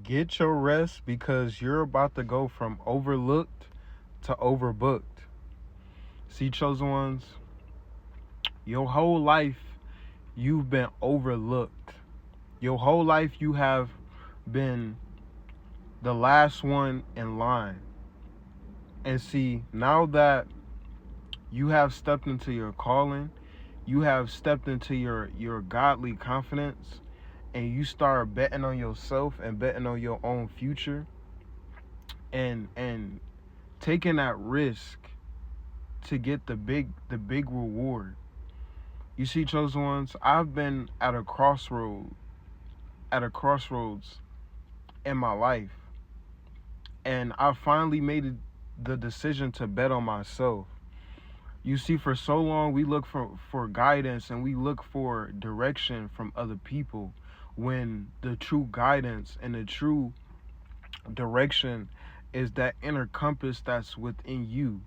Get your rest because you're about to go from overlooked to overbooked. See, chosen ones, your whole life you've been overlooked. Your whole life you have been the last one in line. And see, now that you have stepped into your calling, you have stepped into your godly confidence, and you start betting on yourself and betting on your own future and taking that risk to get the big reward. You see, chosen ones, I've been at a crossroads in my life, and I finally made the decision to bet on myself. You see, for so long we look for guidance and we look for direction from other people, when the true guidance and the true direction is that inner compass that's within you.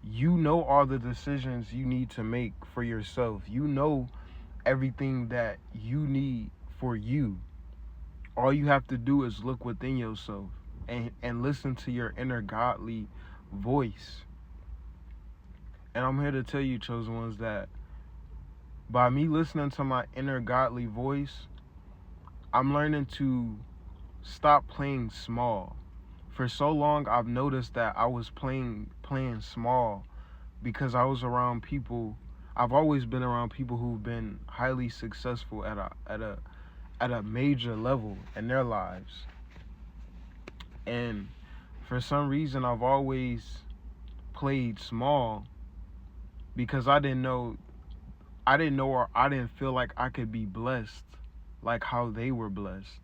You know all the decisions you need to make for yourself. You know everything that you need for you. All you have to do is look within yourself and listen to your inner godly voice. And I'm here to tell you, chosen ones, that by me listening to my inner godly voice, I'm learning to stop playing small. For so long I've noticed that I was playing small because I was around people. I've always been around people who've been highly successful at a major level in their lives. And for some reason I've always played small because I didn't know or I didn't feel like I could be blessed like how they were blessed.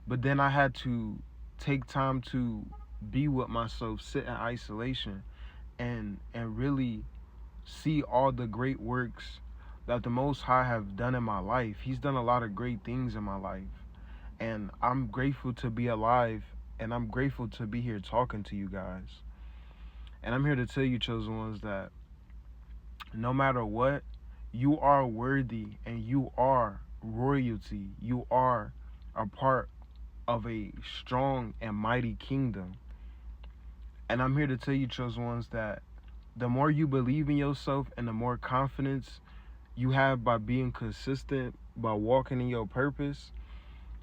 But then I had to take time to be with myself, sit in isolation, and really see all the great works that the Most High have done in my life. He's done a lot of great things in my life, and I'm grateful to be alive, and I'm grateful to be here talking to you guys. And I'm here to tell you, chosen ones, that no matter what, you are worthy and you are royalty. You are a part of a strong and mighty kingdom. And I'm here to tell you, chosen ones, that the more you believe in yourself and the more confidence you have by being consistent, by walking in your purpose,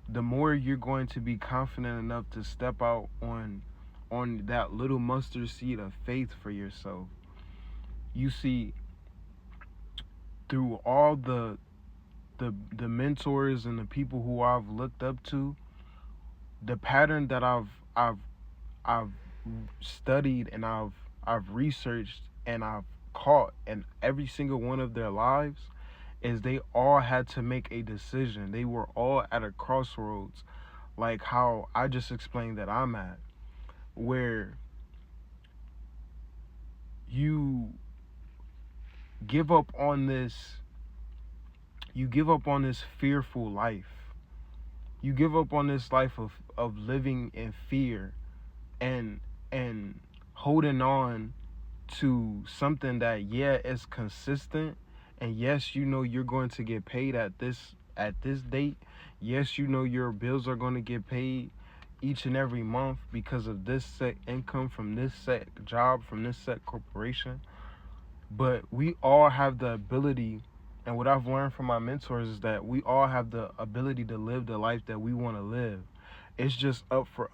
the more you're going to be confident enough to step out on that little mustard seed of faith for yourself. You see, through all the mentors and the people who I've looked up to, the pattern that I've studied and I've researched and I've caught in every single one of their lives is they all had to make a decision. They were all at a crossroads, like how I just explained that I'm at, where you give up on this you give up on this fearful life. You give up on this life of living in fear and and holding on to something that, yeah, is consistent, and yes, you know you're going to get paid at this date. Yes, you know your bills are going to get paid each and every month because of this set income from this set job from this set corporation. But we all have the ability, and what I've learned from my mentors is that we all have the ability to live the life that we want to live. It's just up to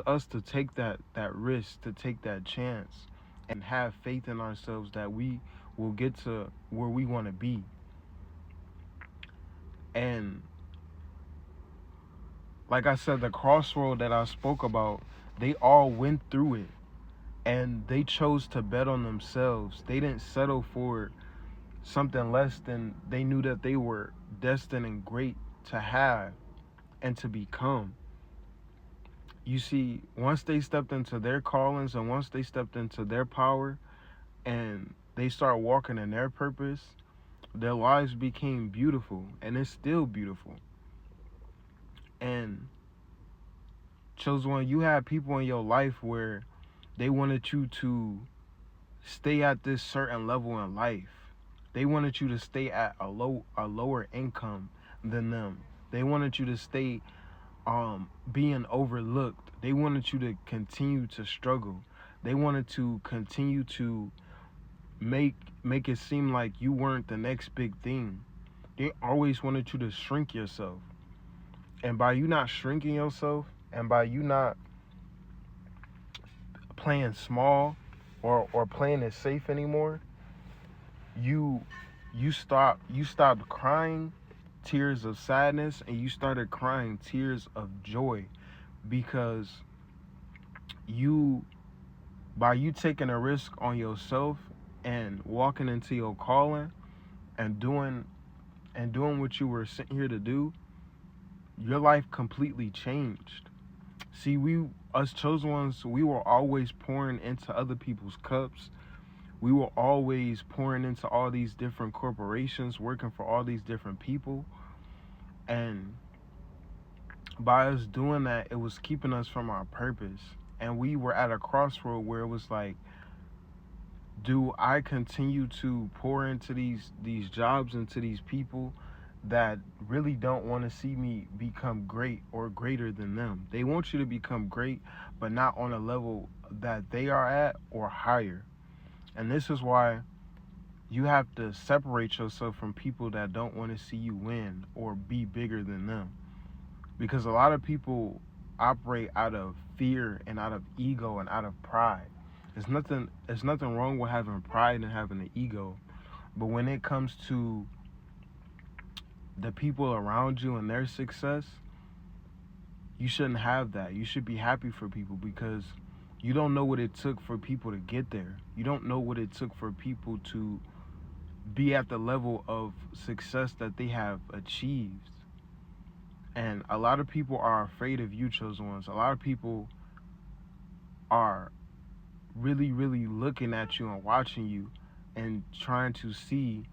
us to take that risk, to take that chance, and have faith in ourselves that we will get to where we want to be. And like I said, the crossroad that I spoke about, they all went through it, and they chose to bet on themselves. They didn't settle for something less than they knew that they were destined and great to have and to become. You see, once they stepped into their callings and once they stepped into their power and they start walking in their purpose, their lives became beautiful, and it's still beautiful. And chosen one, you have people in your life where they wanted you to stay at this certain level in life. They wanted you to stay at a lower income than them. They wanted you to stay being overlooked. They wanted you to continue to struggle. They wanted to continue to make make it seem like you weren't the next big thing. They always wanted you to shrink yourself. And by you not shrinking yourself, and by you not playing small or playing it safe anymore, you stopped crying tears of sadness and you started crying tears of joy, because you by you taking a risk on yourself and walking into your calling and doing what you were sent here to do, your life completely changed. See, us chosen ones, we were always pouring into other people's cups. We were always pouring into all these different corporations, working for all these different people. And by us doing that, it was keeping us from our purpose. And we were at a crossroad where it was like, do I continue to pour into these jobs, into these people that really don't want to see me become great or greater than them? They want you to become great, but not on a level that they are at or higher. And this is why you have to separate yourself from people that don't want to see you win or be bigger than them. Because a lot of people operate out of fear and out of ego and out of pride. There's nothing wrong with having pride and having an ego. But when it comes to the people around you and their success, you shouldn't have that. You should be happy for people, because you don't know what it took for people to get there. You don't know what it took for people to be at the level of success that they have achieved. And a lot of people are afraid of you, chosen ones. A lot of people are really, really looking at you and watching you and trying to see,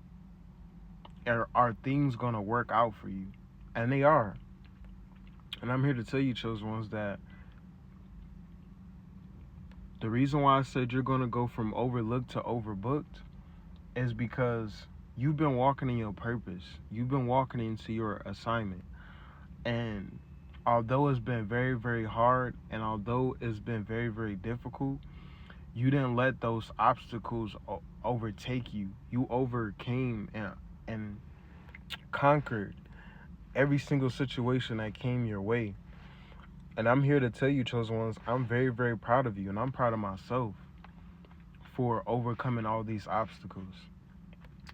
are things going to work out for you? And they are. And I'm here to tell you, chosen ones, that the reason why I said you're going to go from overlooked to overbooked is because you've been walking in your purpose. You've been walking into your assignment. And although it's been very, very hard, and although it's been very, very difficult, you didn't let those obstacles overtake you. You overcame and conquered every single situation that came your way. And I'm here to tell you, chosen ones, I'm very, very proud of you, and I'm proud of myself for overcoming all these obstacles.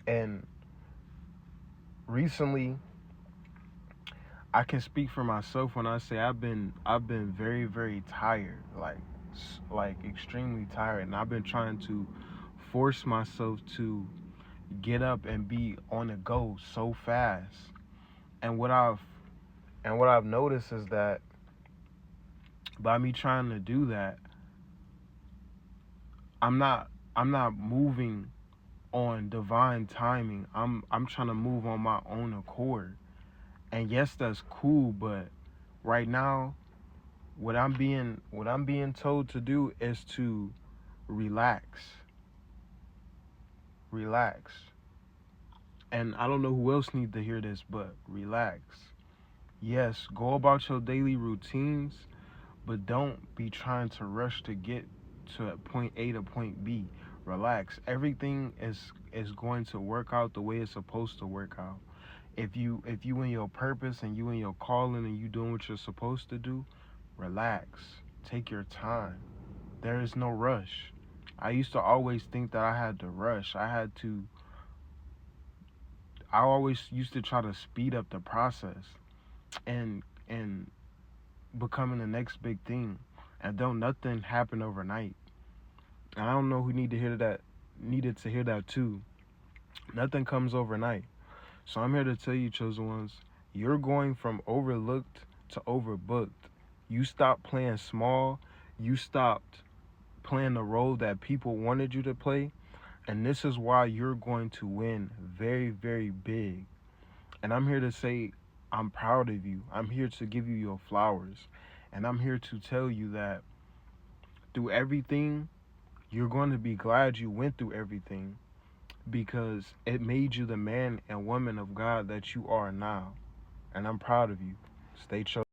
And recently, I can speak for myself when I say I've been very, very tired, like extremely tired, and I've been trying to force myself to get up and be on the go so fast. And what I've noticed is that by me trying to do that, I'm not moving on divine timing. I'm trying to move on my own accord. And yes, that's cool, but right now, what I'm being told to do is to relax. Relax. And I don't know who else needs to hear this, but relax. Yes, go about your daily routines, but don't be trying to rush to get to point A to point B. Relax. Everything is going to work out the way it's supposed to work out. If you in your purpose and you in your calling and you doing what you're supposed to do, relax. Take your time. There is no rush. I used to always think that I had to rush. I always used to try to speed up the process and becoming the next big thing. And don't nothing happen overnight. And I don't know who needed to hear that too. Nothing comes overnight. So I'm here to tell you, chosen ones, you're going from overlooked to overbooked. You stopped playing small. You stopped playing the role that people wanted you to play. And this is why you're going to win very, very big. And I'm here to say, I'm proud of you. I'm here to give you your flowers. And I'm here to tell you that through everything, you're going to be glad you went through everything, because it made you the man and woman of God that you are now. And I'm proud of you. Stay chosen.